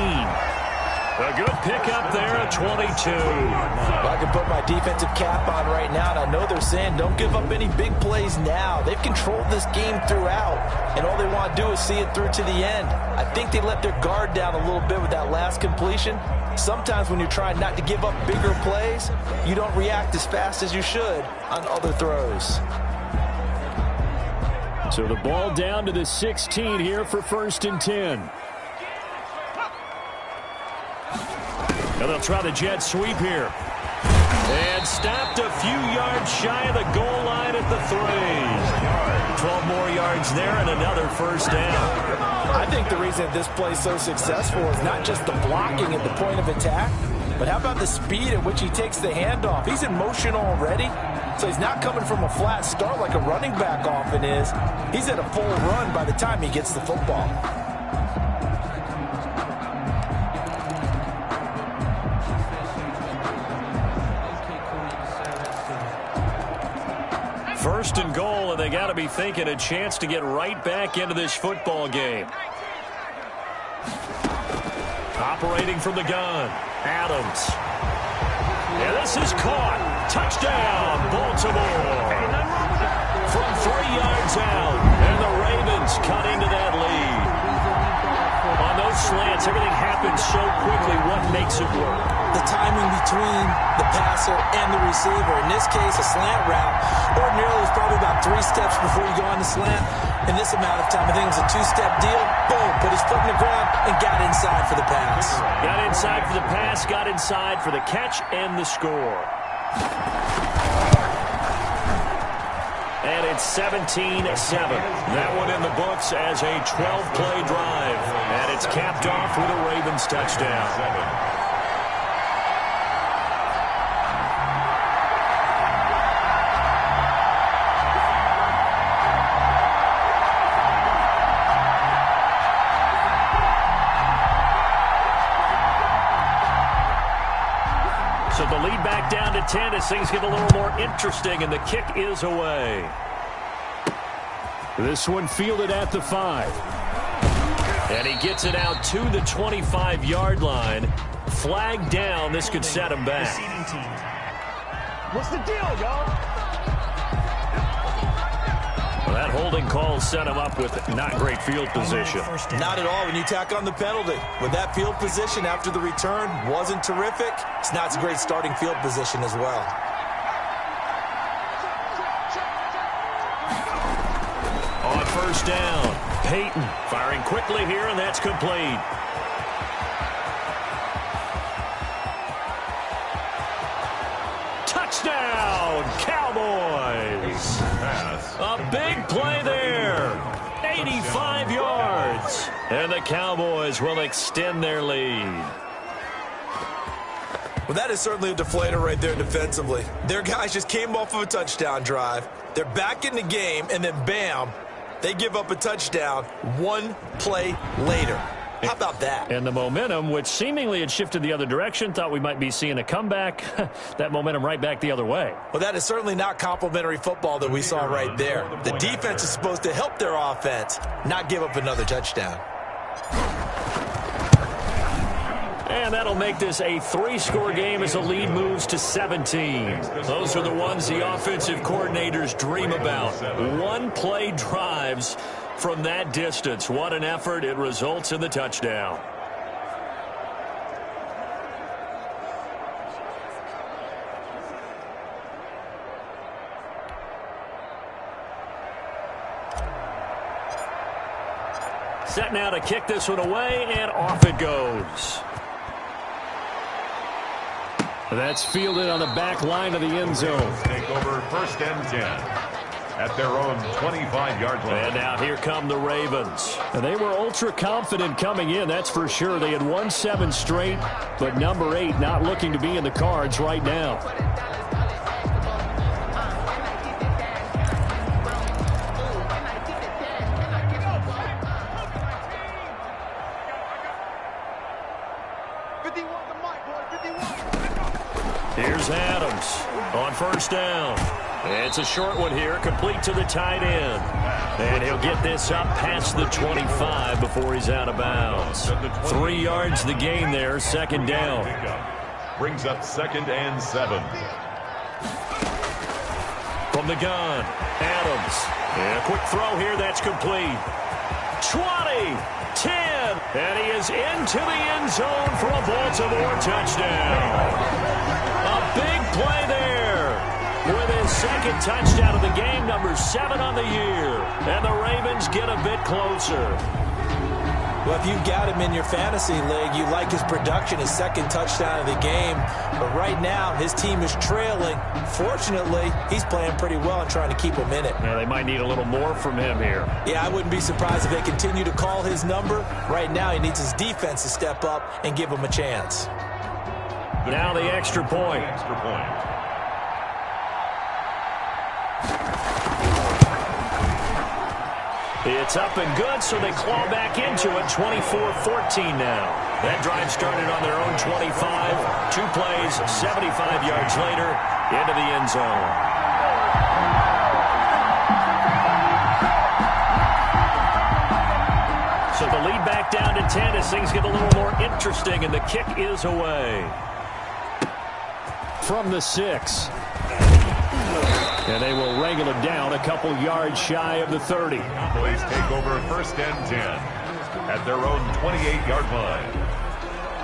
Speaker 2: A good pickup there at 22.
Speaker 3: Well, I can put my defensive cap on right now, and I know they're saying don't give up any big plays now. They've controlled this game throughout, and all they want to do is see it through to the end. I think they let their guard down a little bit with that last completion. Sometimes when you're trying not to give up bigger plays, you don't react as fast as you should on other throws.
Speaker 7: So the ball down to the 16 here for 1st and 10.
Speaker 2: And they'll try the jet sweep here. And stopped a few yards shy of the goal line at the 3. 12 more yards there and another first down.
Speaker 3: I think the reason this play is so successful is not just the blocking at the point of attack, but how about the speed at which he takes the handoff? He's in motion already, so he's not coming from a flat start like a running back often is. He's at a full run by the time he gets the football.
Speaker 2: First and goal, and they got to be thinking a chance to get right back into this football game. Operating from the gun, Adams. And this is caught. Touchdown, Baltimore. From 3 yards out, and the Ravens cut into that lead. On those slants, everything happens so quickly. What makes it work?
Speaker 3: The timing between the passer and the receiver. In this case, a slant route. Ordinarily, it's probably about 3 steps before you go on the slant. In this amount of time, I think it was a 2-step deal. Boom, put his foot in the ground and got inside for the pass.
Speaker 2: Got inside for the pass, got inside for the catch and the score. And it's 17-7. That one in the books as a 12-play drive. And it's capped off with a Ravens touchdown. So the lead back down to 10 as things get a little more interesting, and the kick is away.
Speaker 7: This one fielded at the 5.
Speaker 2: And he gets it out to the 25-yard line. Flag down. This could set him back.
Speaker 5: What's the deal, y'all?
Speaker 2: Well, that holding call set him up with not great field position.
Speaker 3: Not at all when you tack on the penalty. With that field position after the return wasn't terrific, it's not a great starting field position as well.
Speaker 2: On first down, Peyton firing quickly here, and that's complete. Touchdown, Cowboys! A big play there. 85 yards. And the Cowboys will extend their lead.
Speaker 3: Well, that is certainly a deflator right there defensively. Their guys just came off of a touchdown drive. They're back in the game, and then bam, they give up a touchdown 1 play later. How about that?
Speaker 2: And the momentum, which seemingly had shifted the other direction, thought we might be seeing a comeback. That momentum right back the other way.
Speaker 3: Well, that is certainly not complimentary football that we saw right there. The defense is supposed to help their offense, not give up another touchdown.
Speaker 7: And that'll make this a 3-score game as the lead moves to 17. Those are the ones the offensive coordinators dream about. One-play drives from that distance. What an effort. It results in the touchdown. Set now to kick this one away, and off it goes. That's fielded on the back line of the end zone.
Speaker 1: Take over 1st and 10 at their own 25-yard line.
Speaker 7: And now here come the Ravens. And they were ultra confident coming in, that's for sure. They had won 7 straight, but number 8 not looking to be in the cards right now. Here's Adams on 1st down. It's a short one here, complete to the tight end. And he'll get this up past the 25 before he's out of bounds. 3 yards the gain there, 2nd down.
Speaker 1: Brings up 2nd and 7.
Speaker 7: From the gun, Adams. And a quick throw here, that's complete. 20, 10, and he is into the end zone for a Baltimore touchdown. A big play there with his 2nd touchdown of the game, number 7 on the year. And the Ravens get a bit closer.
Speaker 3: Well, if you've got him in your fantasy league, you like his production, his 2nd touchdown of the game. But right now, his team is trailing. Fortunately, he's playing pretty well and trying to keep him in it.
Speaker 7: Yeah, they might need a little more from him here.
Speaker 3: Yeah, I wouldn't be surprised if they continue to call his number. Right now, he needs his defense to step up and give him a chance.
Speaker 7: Now the extra point. It's up and good, so they claw back into it, 24-14 now. That drive started on their own 25. 2 plays, 75 yards later, into the end zone. So the lead back down to 10 as things get a little more interesting, and the kick is away. From the 6. And they will wrangle it down a couple yards shy of the 30.
Speaker 1: Cowboys take over 1st and 10 at their own 28-yard line.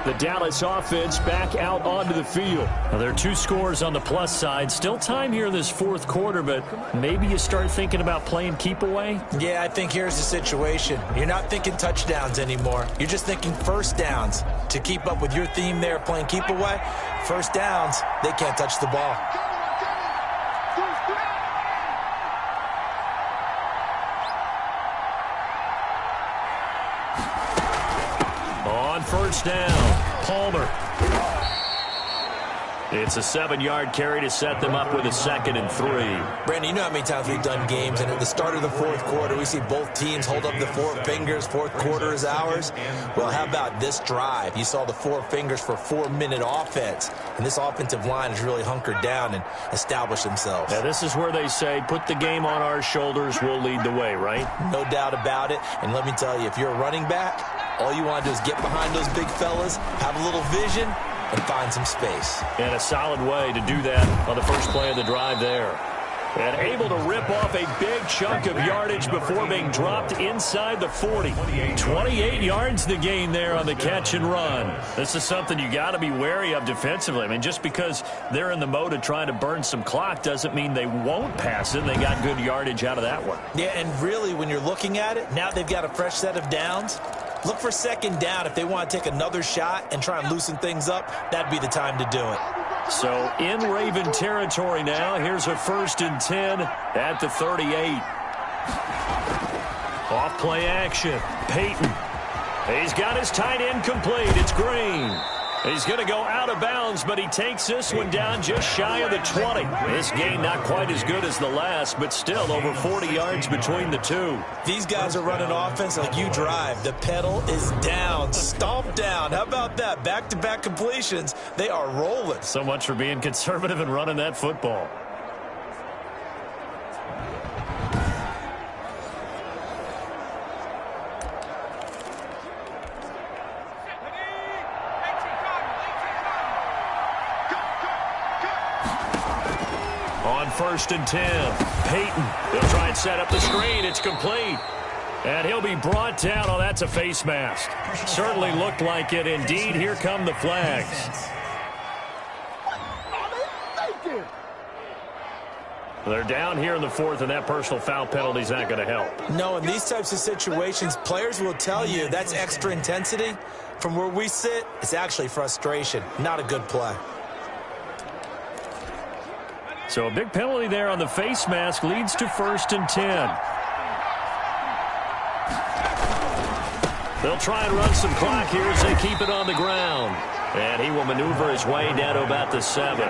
Speaker 7: The Dallas offense back out onto the field. Now, there are 2 scores on the plus side. Still time here in this 4th quarter, but maybe you start thinking about playing keep away?
Speaker 3: Yeah, I think here's the situation. You're not thinking touchdowns anymore. You're just thinking 1st downs. To keep up with your theme there, playing keep away, 1st downs, they can't touch the ball.
Speaker 7: On 1st down, Palmer. It's a 7-yard carry to set them up with a 2nd and 3.
Speaker 3: Brandon, you know how many times we've done games, and at the start of the 4th quarter, we see both teams hold up the 4 fingers. 4th quarter is ours. Well, how about this drive? You saw the 4 fingers for 4-minute offense, and this offensive line has really hunkered down and established themselves.
Speaker 7: Yeah, this is where they say, put the game on our shoulders, we'll lead the way, right?
Speaker 3: No doubt about it, and let me tell you, if you're a running back, all you want to do is get behind those big fellas, have a little vision, and find some space.
Speaker 7: And a solid way to do that on the first play of the drive there. And able to rip off a big chunk of yardage before being dropped inside the 40. 28 yards the gain there on the catch and run. This is something you got to be wary of defensively. I mean, just because they're in the mode of trying to burn some clock doesn't mean they won't pass it. They got good yardage out of that one.
Speaker 3: Yeah, and really, when you're looking at it, now they've got a fresh set of downs. Look for 2nd down. If they want to take another shot and try and loosen things up, that'd be the time to do it.
Speaker 7: So in Raven territory now. Here's a 1st and 10 at the 38. Off play action. Peyton. He's got his tight end complete. It's Green. He's going to go out of bounds, but he takes this one down just shy of the 20. This gain not quite as good as the last, but still over 40 yards between the 2.
Speaker 3: These guys are running offense like you drive. The pedal is down, stomp down. How about that? Back-to-back completions. They are rolling.
Speaker 7: So much for being conservative and running that football. On 1st and 10. Peyton. He'll try and set up the screen. It's complete. And he'll be brought down. Oh, that's a face mask. Certainly looked like it. Indeed, here come the flags. They're down here in the 4th, and that personal foul penalty is not going to help.
Speaker 3: No, in these types of situations, players will tell you that's extra intensity. From where we sit, it's actually frustration. Not a good play.
Speaker 7: So a big penalty there on the face mask leads to 1st and 10. They'll try and run some clock here as they keep it on the ground. And he will maneuver his way down to about the 7.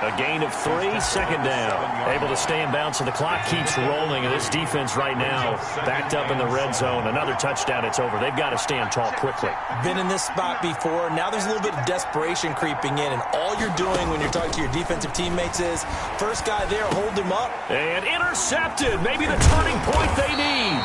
Speaker 7: A gain of 3, 2nd down. Able to stay in bounds, so the clock keeps rolling. And this defense right now backed up in the red zone. Another touchdown, it's over. They've got to stand tall quickly.
Speaker 3: Been in this spot before. Now there's a little bit of desperation creeping in. And all you're doing when you're talking to your defensive teammates is, first guy there, hold him up.
Speaker 7: And intercepted. Maybe the turning point they need.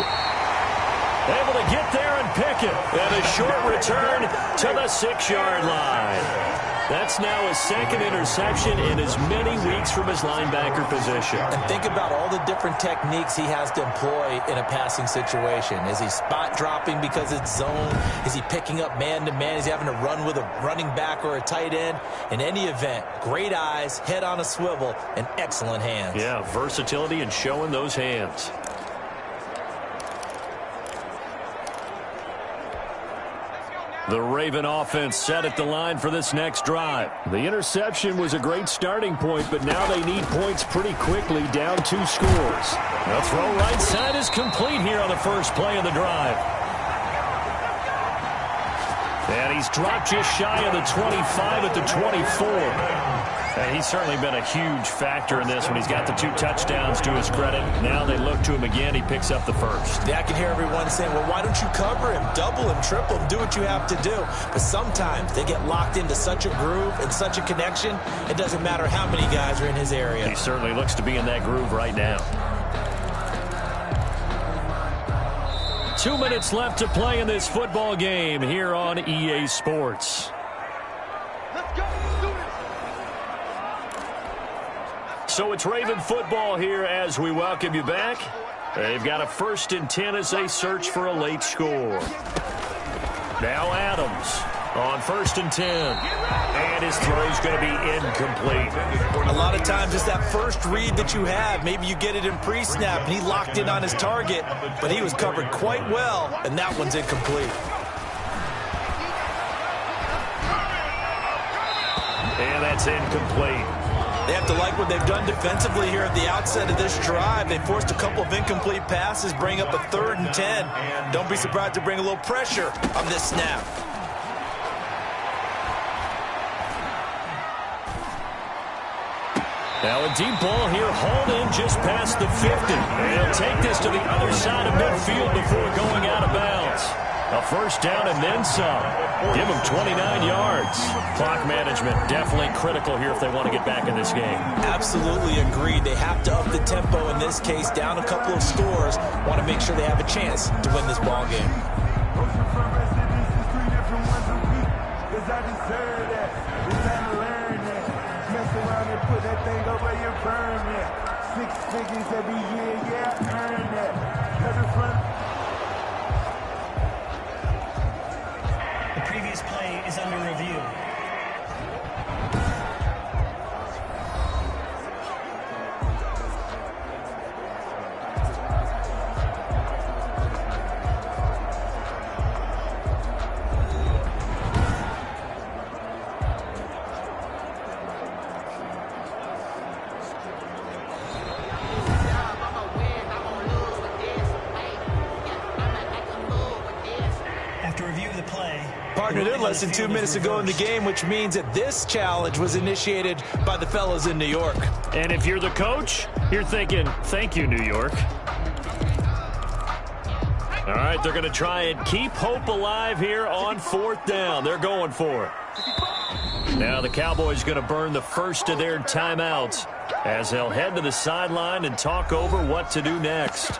Speaker 7: Able to get there and pick it. And a short return to the 6-yard line. That's now his 2nd interception in as many weeks from his linebacker position.
Speaker 3: And think about all the different techniques he has to employ in a passing situation. Is he spot dropping because it's zone? Is he picking up man-to-man? Is he having to run with a running back or a tight end? In any event, great eyes, head on a swivel, and excellent hands.
Speaker 7: Yeah, versatility and showing those hands. The Raven offense set at the line for this next drive. The interception was a great starting point, but now they need points pretty quickly, down 2 scores. The throw right side is complete here on the first play of the drive. And he's dropped just shy of the 25 at the 24. And he's certainly been a huge factor in this when he's got the 2 touchdowns to his credit. Now they look to him again. He picks up the first.
Speaker 3: Yeah, I can hear everyone saying, well, why don't you cover him, double him, triple him, do what you have to do. But sometimes they get locked into such a groove and such a connection, it doesn't matter how many guys are in his area.
Speaker 7: He certainly looks to be in that groove right now. 2 minutes left to play in this football game here on EA Sports.
Speaker 5: Let's go.
Speaker 7: So it's Raven football here as we welcome you back. They've got a 1st and 10 as they search for a late score. Now Adams on 1st and 10. And his throw's going to be incomplete.
Speaker 3: A lot of times it's that first read that you have. Maybe you get it in pre-snap and he locked in on his target, but he was covered quite well, and that one's incomplete.
Speaker 7: And that's incomplete.
Speaker 3: They have to like what they've done defensively here at the outset of this drive. They forced a couple of incomplete passes, bring up a 3rd and 10. Don't be surprised to bring a little pressure on this snap.
Speaker 7: Now a deep ball here, hauled in just past the 50. They'll take this to the other side of midfield before going out of bounds. A 1st down and then some. Give them 29 yards. Clock management definitely critical here if they want to get back in this game.
Speaker 3: Absolutely agreed. They have to up the tempo in this case, down a couple of scores. Want to make sure they have a chance to win this ball game.
Speaker 4: The previous play is under review.
Speaker 3: Less than 2 minutes ago in the game, which means that this challenge was initiated by the fellows in New York.
Speaker 7: And if you're the coach, you're thinking, thank you, New York. All right, they're going to try and keep hope alive here on 4th down. They're going for it. Now the Cowboys going to burn the first of their timeouts as they'll head to the sideline and talk over what to do next.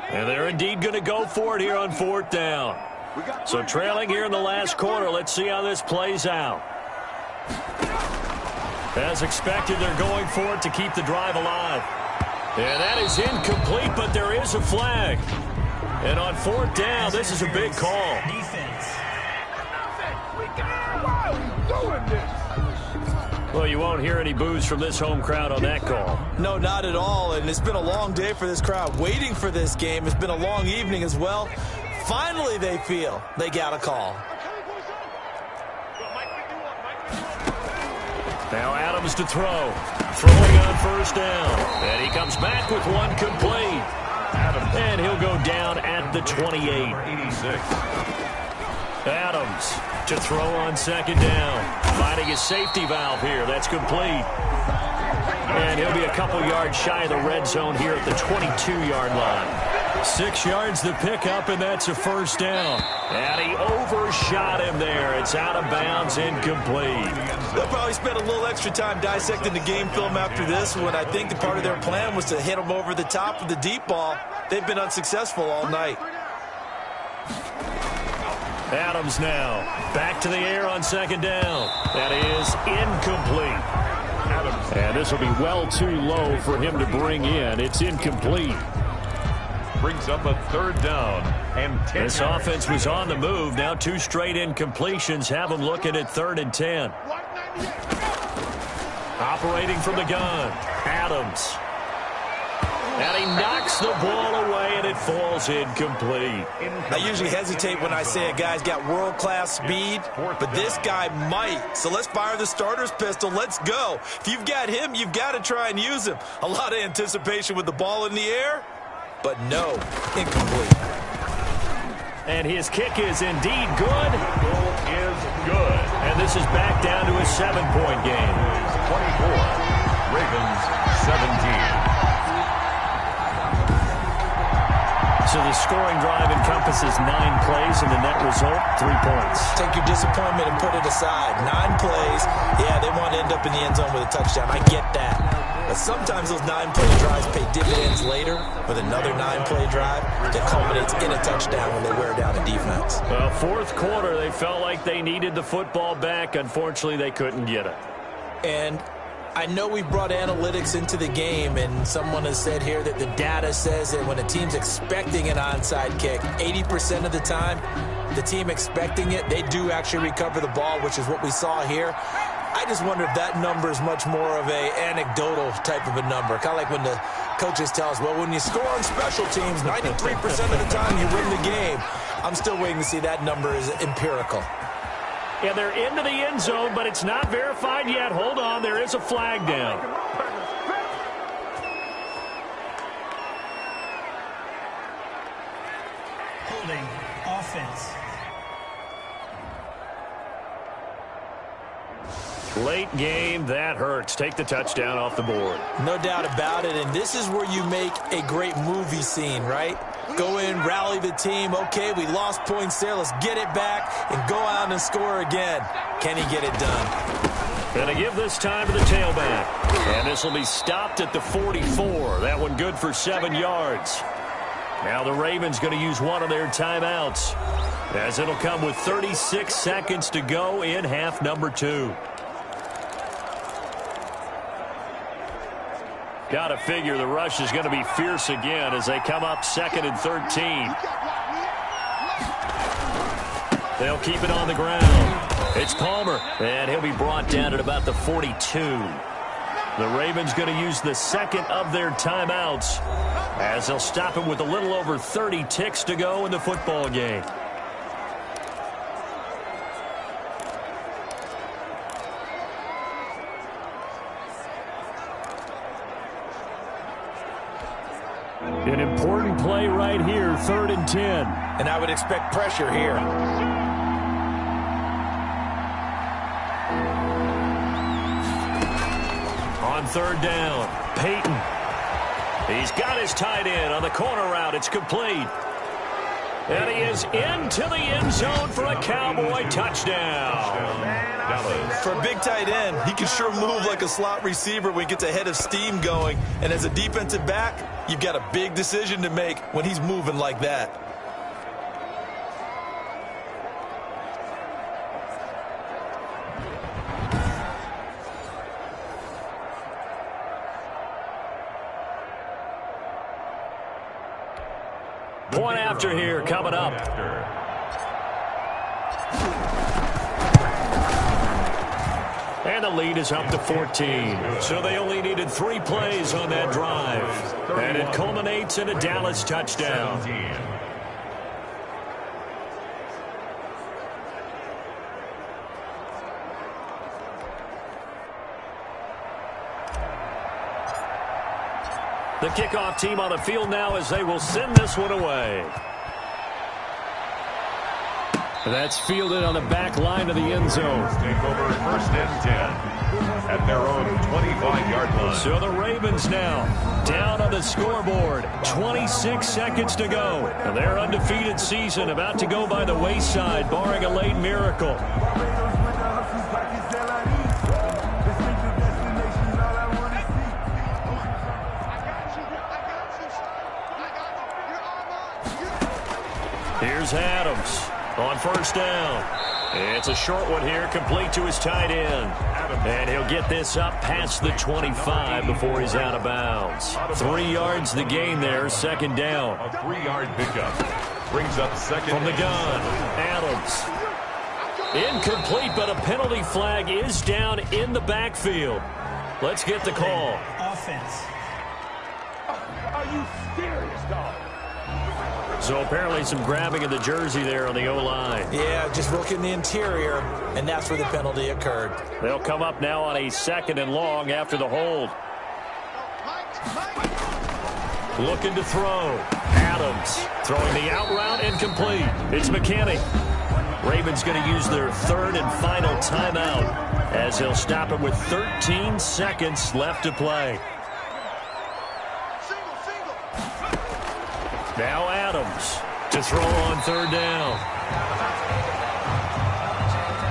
Speaker 7: And they're indeed going to go for it here on 4th down. So trailing here in the last quarter. Let's see how this plays out. As expected, they're going for it to keep the drive alive. And that is incomplete, but there is a flag. And on fourth down, this is a big call.
Speaker 4: Defense.
Speaker 7: Well, you won't hear any boos from this home crowd on that call.
Speaker 3: No, not at all. And it's been a long day for this crowd waiting for this game. It's been a long evening as well. Finally, they feel they got a call.
Speaker 7: Now Adams to throw. Throwing on first down. And he comes back with one complete. And he'll go down at the 28. Adams to throw on second down. Finding his safety valve here. That's complete. And he'll be a couple yards shy of the red zone here at the 22-yard line. 6 yards the pickup, and that's a first down. And he overshot him there. It's out of bounds, incomplete.
Speaker 3: They'll probably spend a little extra time dissecting the game film after this one. I think the part of their plan was to hit him over the top of the deep ball. They've been unsuccessful all night.
Speaker 7: Adams now back to the air on second down. That is incomplete. And this will be well too low for him to bring in. It's incomplete.
Speaker 1: Brings up a third down and 10.
Speaker 7: This offense was on the move. Now 2 straight incompletions have them looking at 3rd and 10. Operating from the gun, Adams. And he knocks the ball away, and it falls incomplete.
Speaker 3: I usually hesitate when I say a guy's got world-class speed, but this guy might. So let's fire the starter's pistol. Let's go. If you've got him, you've got to try and use him. A lot of anticipation with the ball in the air, but no, incomplete.
Speaker 7: And his kick is indeed good.
Speaker 1: Goal is good.
Speaker 7: And this is back down to a 7-point game.
Speaker 1: 24. Ravens 17.
Speaker 7: So the scoring drive encompasses 9 plays, and the net result, 3 points.
Speaker 3: Take your disappointment and put it aside. 9 plays. Yeah, they want to end up in the end zone with a touchdown. I get that. But sometimes those 9-play drives pay dividends later with another 9-play drive that culminates in a touchdown when they wear down a defense.
Speaker 7: Well, fourth quarter, they felt like they needed the football back. Unfortunately, they couldn't get it.
Speaker 3: And I know we brought analytics into the game, and someone has said here that the data says that when a team's expecting an onside kick, 80% of the time, the team expecting it, they do actually recover the ball, which is what we saw here. I just wonder if that number is much more of a anecdotal type of a number. Kind of like when the coaches tell us, well, when you score on special teams, 93% of the time you win the game. I'm still waiting to see that number is empirical.
Speaker 7: Yeah, they're into the end zone, but it's not verified yet. Hold on, there is a flag down.
Speaker 4: Holding offense.
Speaker 7: Late game, that hurts. Take the touchdown off the board.
Speaker 3: No doubt about it, and this is where you make a great movie scene, right? Go in, rally the team. Okay, we lost points there. Let's get it back and go out and score again. Can he get it done?
Speaker 7: Going to give this time to the tailback. And this will be stopped at the 44. That one good for 7 yards. Now the Ravens going to use one of their timeouts, as it'll come with 36 seconds to go in half number 2. Got to figure the rush is going to be fierce again as they come up 2nd and 13. They'll keep it on the ground. It's Palmer, and he'll be brought down at about the 42. The Ravens going to use the second of their timeouts, as they'll stop him with a little over 30 ticks to go in the football game. An important play right here, 3rd and 10.
Speaker 3: And I would expect pressure here.
Speaker 7: On 3rd down, Peyton. He's got his tight end on the corner route. It's complete. And he is into the end zone for a Cowboy touchdown.
Speaker 3: For a big tight end, he can sure move like a slot receiver when he gets a head of steam going. And as a defensive back, you've got a big decision to make when he's moving like that.
Speaker 7: Point after here coming up. And the lead is up to 14. So they only needed 3 plays on that drive. And it culminates in a Dallas touchdown. The kickoff team on the field now as they will send this one away. That's fielded on the back line of the end zone.
Speaker 1: Take over 1st and 10 at their own 25-yard line.
Speaker 7: So the Ravens now down on the scoreboard. 26 seconds to go. And their undefeated season about to go by the wayside, barring a late miracle. Here's Adams on 1st down. It's a short one here, complete to his tight end. And he'll get this up past the 25 before he's out of bounds. 3 yards the gain there, 2nd down.
Speaker 1: A 3-yard pickup brings up 2nd
Speaker 7: from the gun. Adams. Incomplete, but a penalty flag is down in the backfield. Let's get the call.
Speaker 4: Offense.
Speaker 5: Are you serious, dog?
Speaker 7: So apparently some grabbing of the jersey there on the O-line.
Speaker 3: Yeah, just looking the interior, and that's where the penalty occurred.
Speaker 7: They'll come up now on a 2nd and long after the hold. Looking to throw. Adams throwing the out route, incomplete. It's McKinney. Ravens going to use their 3rd and final timeout as they'll stop it with 13 seconds left to play. Now Adams to throw on 3rd down.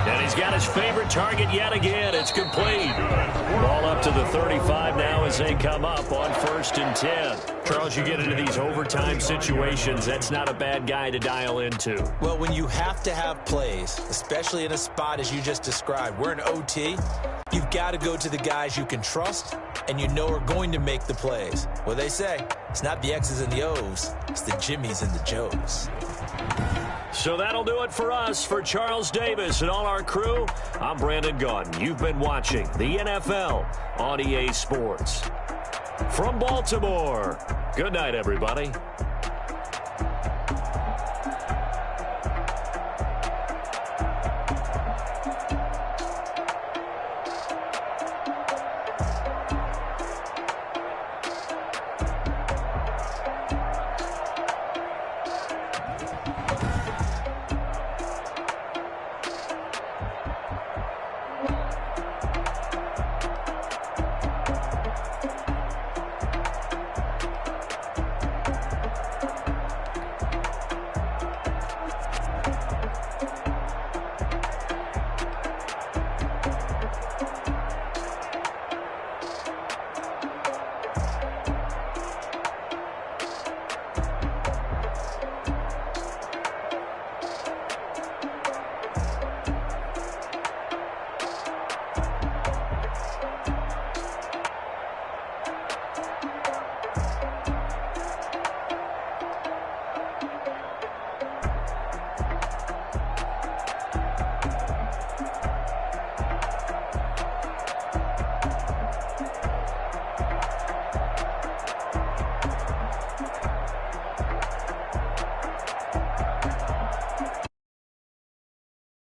Speaker 7: And he's got his favorite target yet again. It's complete. Ball up to the 35 now as they come up on 1st and 10. Charles, you get into these overtime situations, that's not a bad guy to dial into.
Speaker 3: Well, when you have to have plays, especially in a spot as you just described, we're in OT, you've got to go to the guys you can trust and you know are going to make the plays. Well, they say it's not the X's and the O's, it's the Jimmies and the Joes.
Speaker 7: So that'll do it for us. For Charles Davis and all our crew, I'm Brandon Gunn. You've been watching the NFL on EA Sports. From Baltimore, good night, everybody.